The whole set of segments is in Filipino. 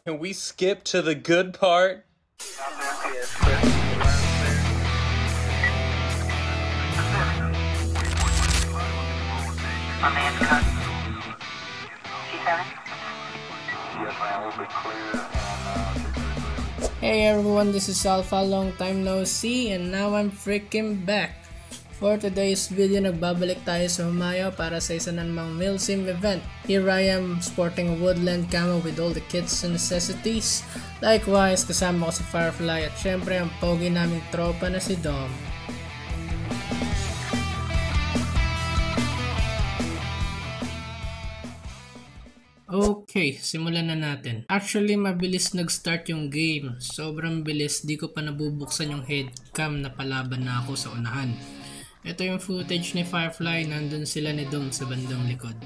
Can we skip to the good part? Hey everyone, this is Alpha, long time no see, and now I'm freaking back. For today's video, nagbabalik tayo sa Humayo para sa isa namang Milsim event. Here I am sporting a woodland camo with all the kits and necessities. Likewise, kasama ko si Firefly at syempre ang pogi naming tropa na si Dom. Okay, simulan na natin. Actually, mabilis nag-start yung game. Sobrang bilis, di ko pa nabubuksan yung headcam na palaban na ako sa unahan. Ito yung footage ni Firefly, nandun sila ni Dom sa bandang likod.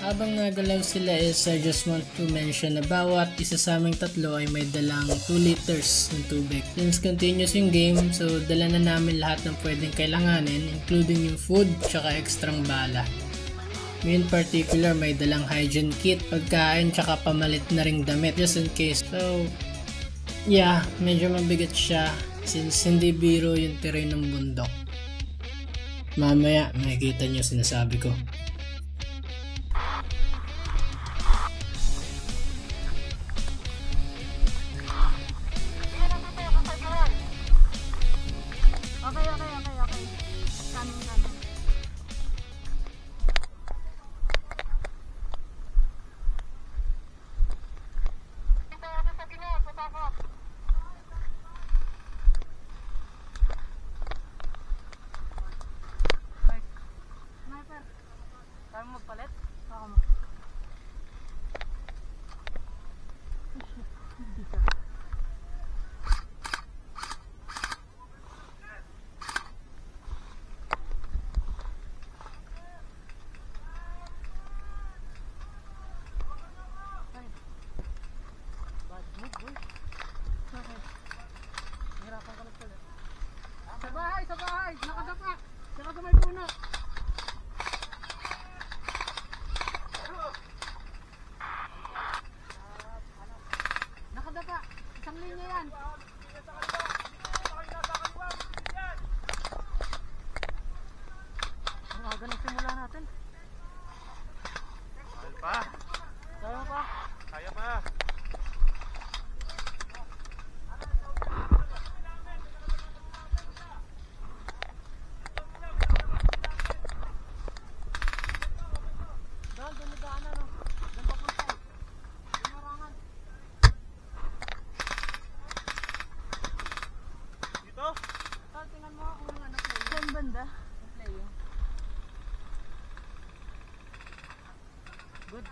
Habang nagalaw sila I just want to mention na bawat isa sa aming tatlo ay may dalang 2 liters ng tubig. Since continuous yung game, so dala na namin lahat ng pwedeng kailanganin, including yung food tsaka ekstrang bala. Me in particular may dalang hygiene kit, pagkain tsaka pamalit na ring damit just in case. So yeah, medyo mabigat siya since hindi biro yung terrain ng bundok. Mamaya makikita nyo sinasabi ko. Magpalit? Ako mo. Sa bahay! Nakadapa! Saka sa may puno! Nakadapa! Isang linya yan! Ang aga nagsimula natin. Mahal pa! Kaya pa? Kaya pa! Banda. Good.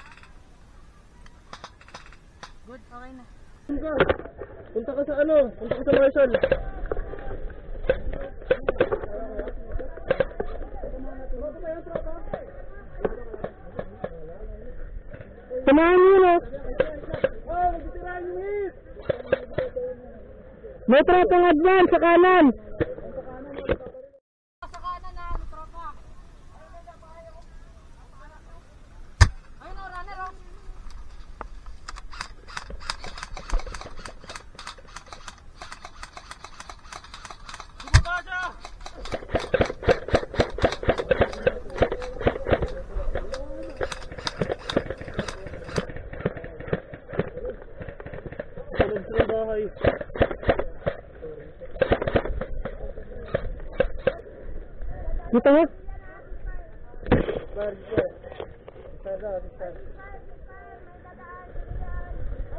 Good, okay na. Punta ka sa ano? Punta ka sa Marshall. Samahan nyo na. May tropang advance sa kanan. Kita mo?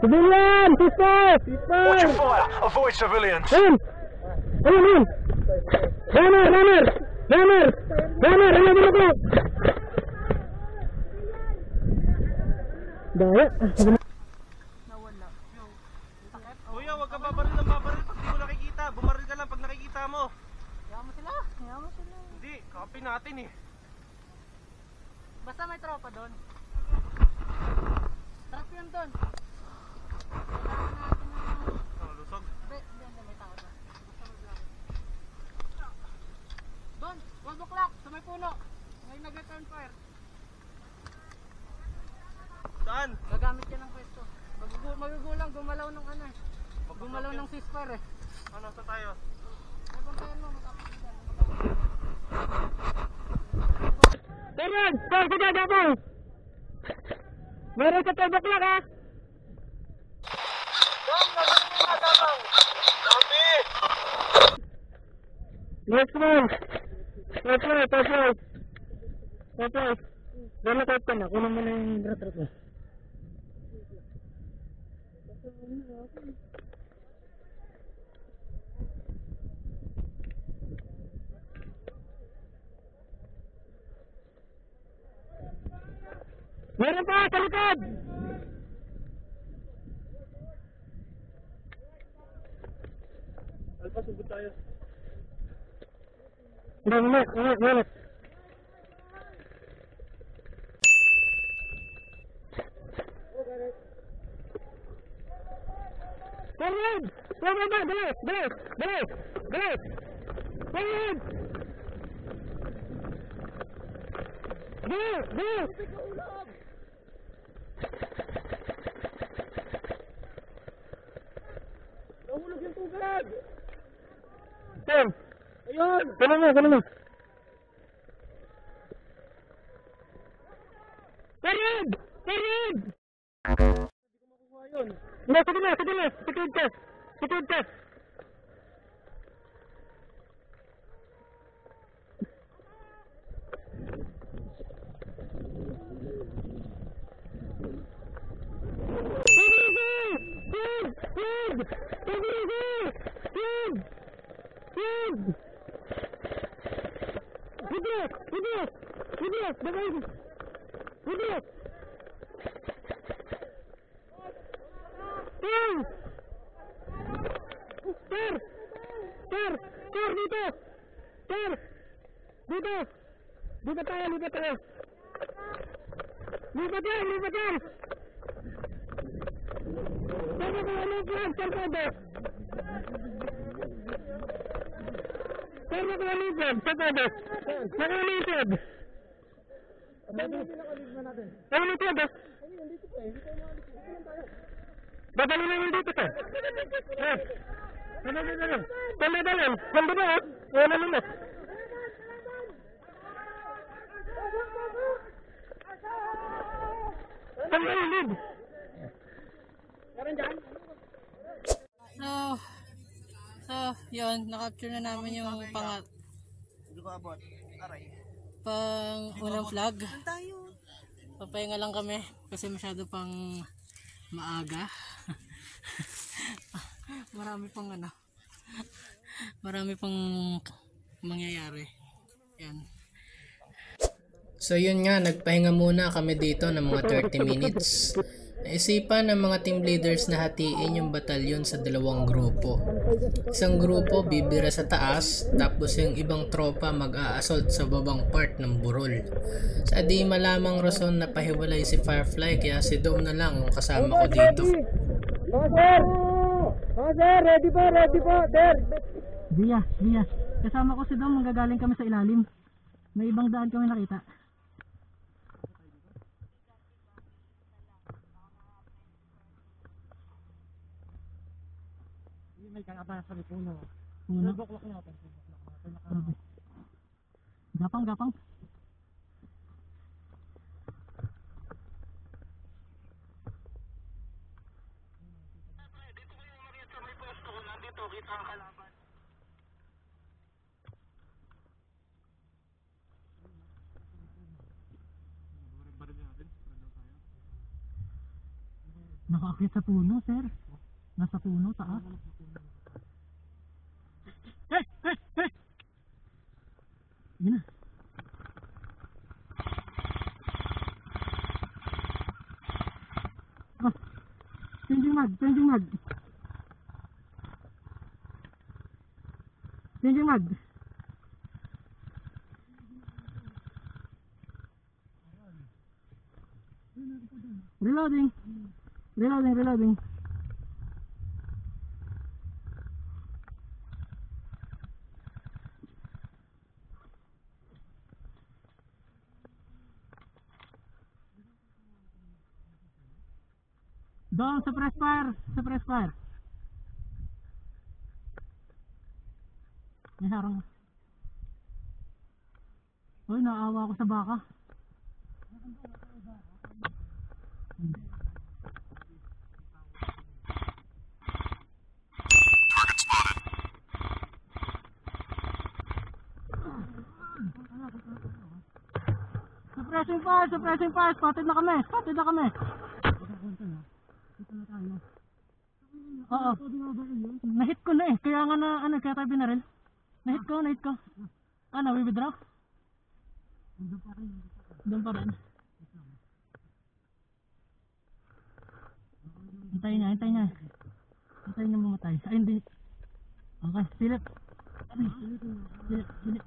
Civilian! Sister! Watch your fire! Avoid civilians! Ayun! Ayun! Runner! Runner! Runner! Runner! Ayun! Ayun! Daya! Nawala. Sakit. Kuya, huwag ka babaril ng babaril pag di mo nakikita. Bumaril ka lang pag nakikita mo. Hayaan mo sila. Hayaan mo sila. Hindi, copy natin eh. Basta may tropa doon. Trap yun doon. gunfire. Saan? Gagamit ka ng pwesto. Magugulang, gumalaw ng ano eh. Gumalaw ng ceasefire eh. Ano, saan tayo? May bantayan mo, matapos ka dyan. Meron! Saan ka dadabang? Meron sa tabaklak ha? Next one! Next one, top right. Top right. Relative ka na, kunin mo na yung rat-rat mo. Meron pa, sa likod! Alpa, sugod tayo. Ingat. Forward! Forward na! Bilis! Forward! Go! Nahulog yung tubig! Sam! Ayun! Kunin mo! Forward! Hindi, sige na! Sikid ka! Lipat tayo! Lipat yan! Saan ka lumipad? Babali na yung dito ka. Dalan. Ganda ba ha? Wala naman. Saan yung lead? So, yun, na-capture na namin yung Hindi ko abot. Aray. unang flag. Papahinga lang kami kasi masyado pang maaga. Marami pang mangyayari. Yan. So yun nga, nagpahinga muna kami dito ng mga 30 minutes. Naisipan ng mga team leaders na hatiin yung batalyon sa dalawang grupo. Isang grupo bibira sa taas, tapos yung ibang tropa mag-a-assault sa babang part ng burol. Sa di malamang rason na pahiwalay si Firefly, kaya si Dom na lang yung kasama ko dito. Sir, ready po, sir. Dia. Kasama ko si Dom, manggagaling kami sa ilalim. May ibang daan kami nakita. May kang sa puno. Buklok natin. Gapang. Nakaakyat sa puno, sir. Nasa puno, taas. Hey! Yun na. Oh, changing mag. Reloading. Dom, suppress fire. Suppress fire. May harang. Uy, naawa ako sa baka. Suppressing fire, spotted na kami. Oo. Nahit ko na eh, kaya nga na, kaya tayo binaril. Nahit ko. Withdraw? Doon pa rin. Hintayin niya. Hintayin niya mamatay. Ay, hindi. Okay, silip. Silip.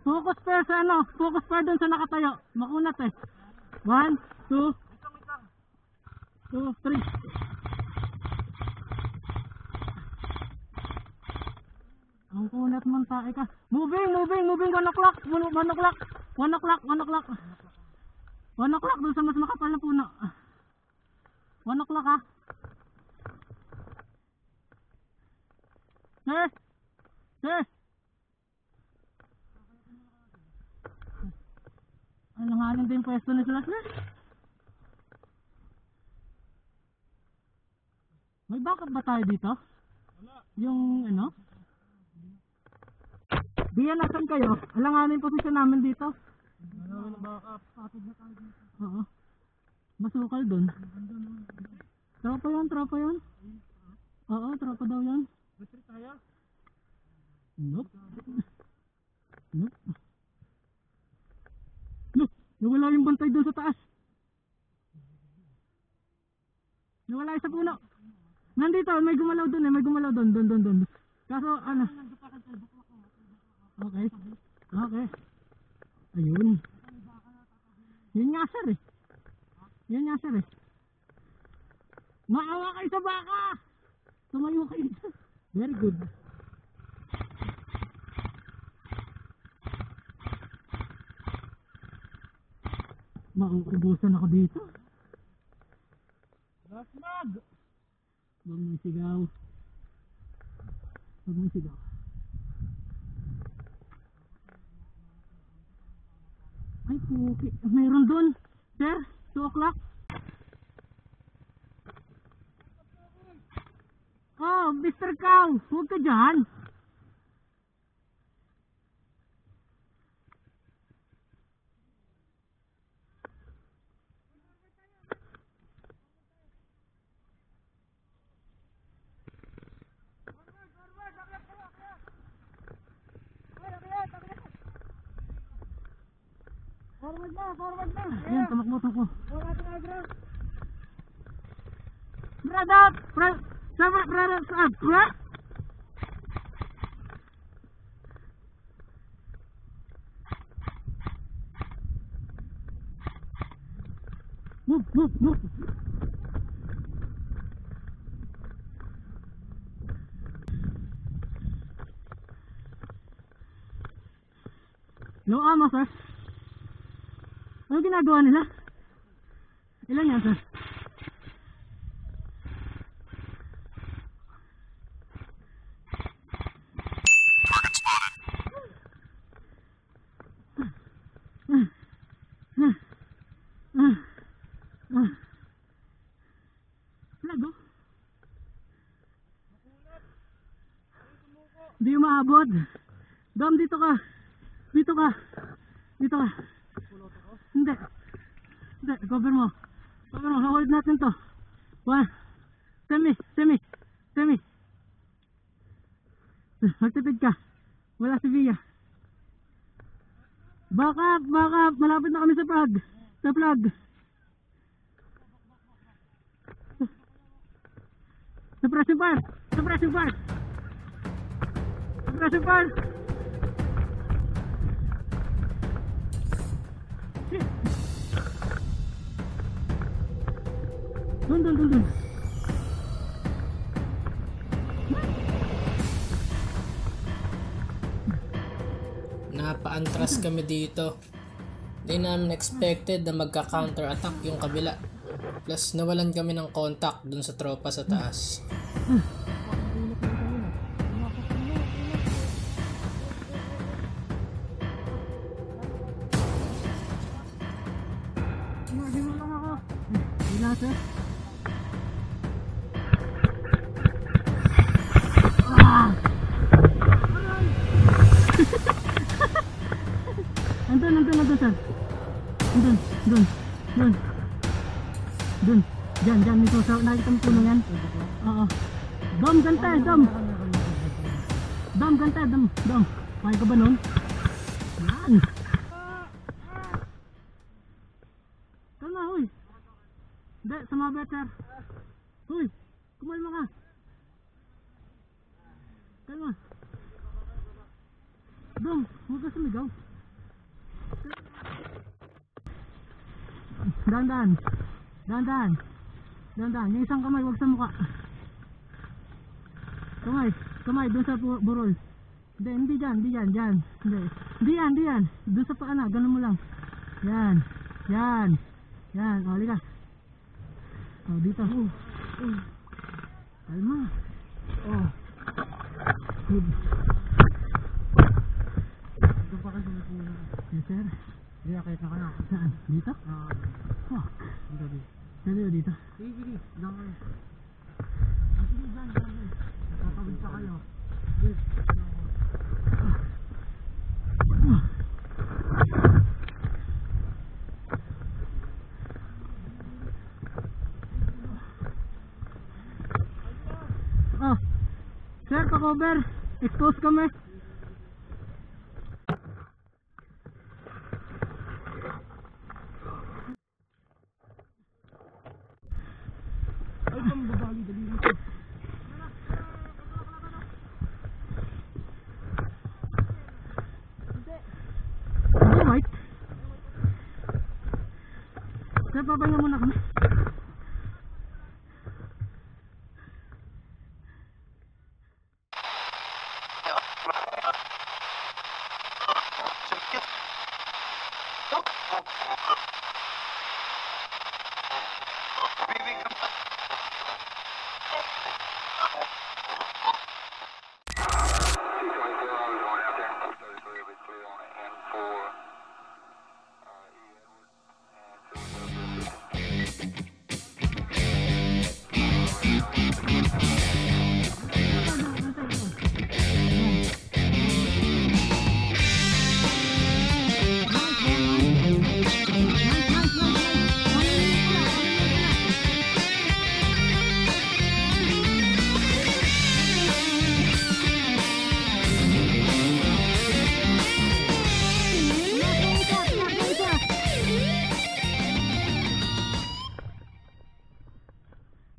Focus pair doon sa nakatayo. Makunat eh. 1, 2, 3. Ang kunat mong tae ka. Moving, 1 o'clock. 1 o'clock doon sa mas makapal na puno. 1 o'clock ha. Sir. Alanganin din pwesto ni sila. May backup ba tayo dito? Yung ano? Diyan, nasan kayo? Alanganin posisyon namin dito. Wala backup. Patid na tayo dito. Oo. Masukal dun. Tropa yun? Oo, tropa daw yun. Retreat tayo? Nope. Nawala yung bantay doon sa taas. Nawala sa puno. Nandito, may gumalaw doon. Doon. Kaso, ano? Okay. Ayun. Yun nga sir eh. Maawa kayo sa baka! Tumayo kayo. Very good. Mauubusan ako dito. Last mag! Huwag mong sigaw. Ay, puki. Mayroon dun. Sir, 2 o'clock. Oh, Mr. Cow. Huwag ka dyan. Forward na! Ayan, tumakbo. Forward na, bro! Brother, Move. Low ammo, sir. Ano ginagawa nila? Ilan yan, sir? Lago? Hindi umaabot. Dom, dito ka. Hindi, cover mo. Hold natin to. 1. Semi. Magtipid ka. Wala si Via. Back up. Malapit na kami sa plug. Suppressing fire. Doon. Napaantras kami dito. Di namin expected na magka-counter attack yung kabila. Plus nawalan kami ng contact dun sa tropa sa taas. Andun, sir. Dun. Diyan, dito sa nakita mo puno yan. Oo. Dom, ganta, dom. Dom, ganta, dom. Kaya ka ba nun? Yan. Tama, huy. Hindi, sumabit, sir. Huy, kumalma ka. Tama. Dom, huwag ka sumigaw. Dandan. Yung isang kamay, wag sa mukha. Kamay, doon sa burol. Hindi dyan. Hindi yan. Doon sa paa na, ganun mo lang. Yan. O, halika. O, dito. Kalma. O. Good. Ito pa kasi na. Yes, sir. Hindi, kahit na kaya. Saan? Dito? Fuck. Dito. Dito. Sige. Diyan kayo. Sige, dyan. Nakakawin pa kayo. Sir, pa-cover. Expose kami. Alright. Sir, papahinga muna kami.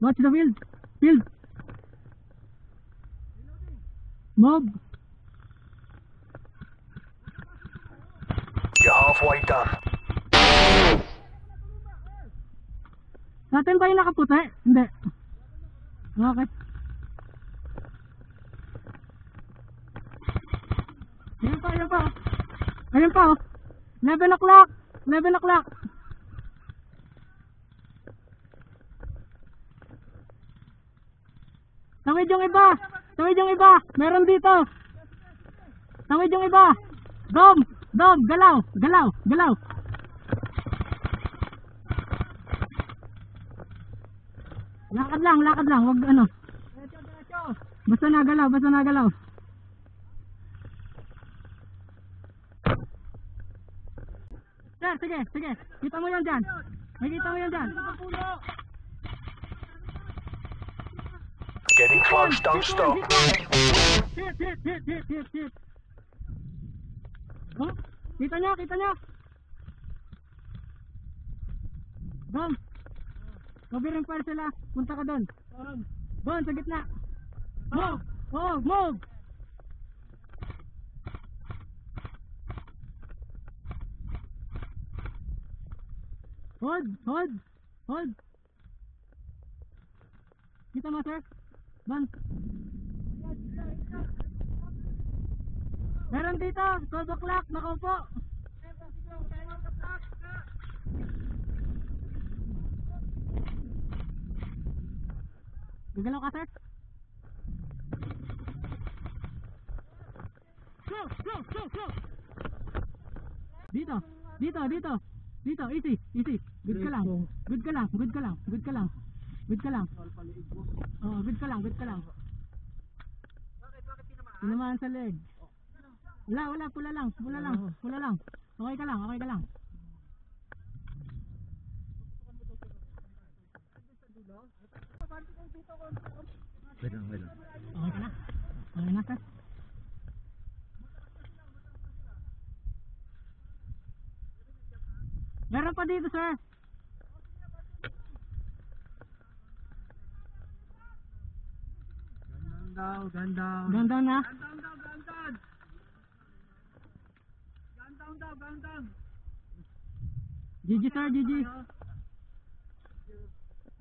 Watch the field. Mob. You're halfway done. Natin ba yung nakaputi? Hindi. Okay. Ayan pa. 11 o'clock. Tawid yung iba. Meron dito. Tawid yung iba. Dom, galaw. Lakad lang, wag ano. Basta nagalaw. Sir, sige. Kita mo yan dyan. Getting close, don't stop. Hit. Oh, kita nyo. Dom. Covering fire sila. Punta ka doon. Doon, sa gitna. Move. Hold. Kita mo, sir? Ban. Meron dito, 12 o'clock, nakaupo. Gagalaw ka, sir? Slow. Dito, easy. Good ka lang. Oh, good ka lang. Tinamaan sa leg. Wala, pula lang. Okay ka lang. Wait lang. Okay ka na? Okay na, sir? Meron pa dito, sir. Gandang na? Gandang. GG, sir, GG.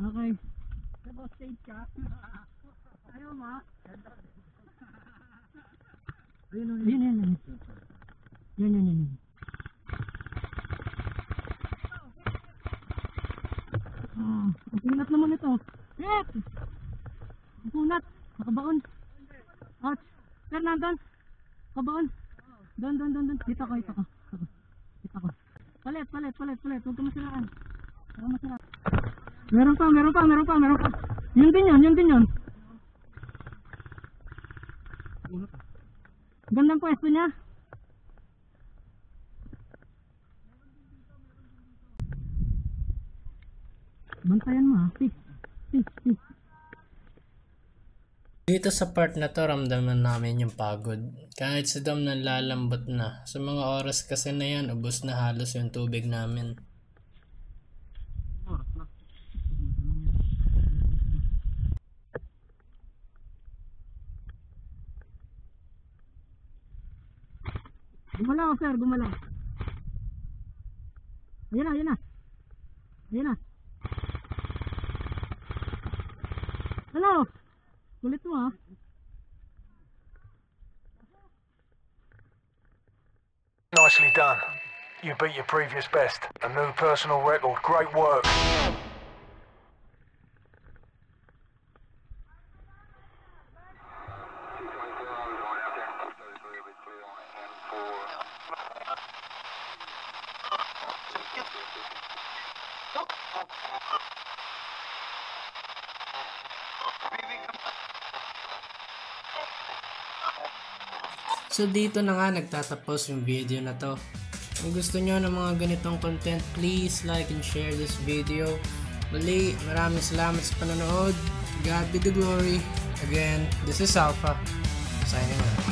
Okay. Stage ka? Ayaw mo? Ayun. Yun. Ang punat naman ito. Shit! Ang punat. Nakabaon. Ouch. Sir, nandun. Kabaon. Doon. Dito ko. Palit. Huwag ka masiraan. Meron pa. Yun din yun. Gandang pwesto niya. Bantayan mo, ha. Peace. Dito sa part na to, ramdaman namin yung pagod. Kahit si Dom nanlalambot na. Sa mga oras kasi na yan, ubos na halos yung tubig namin. Gumalaw, sir, gumalaw. Ayan na. Hello. Kulit mo, ha. Nicely done. You beat your previous best. A new personal record. Great work. So dito na nga nagtatapos yung video na to. Kung gusto nyo ng mga ganitong content, please like and share this video. Muli, maraming salamat sa panonood. God be the glory. Again, this is Alpha, signing out.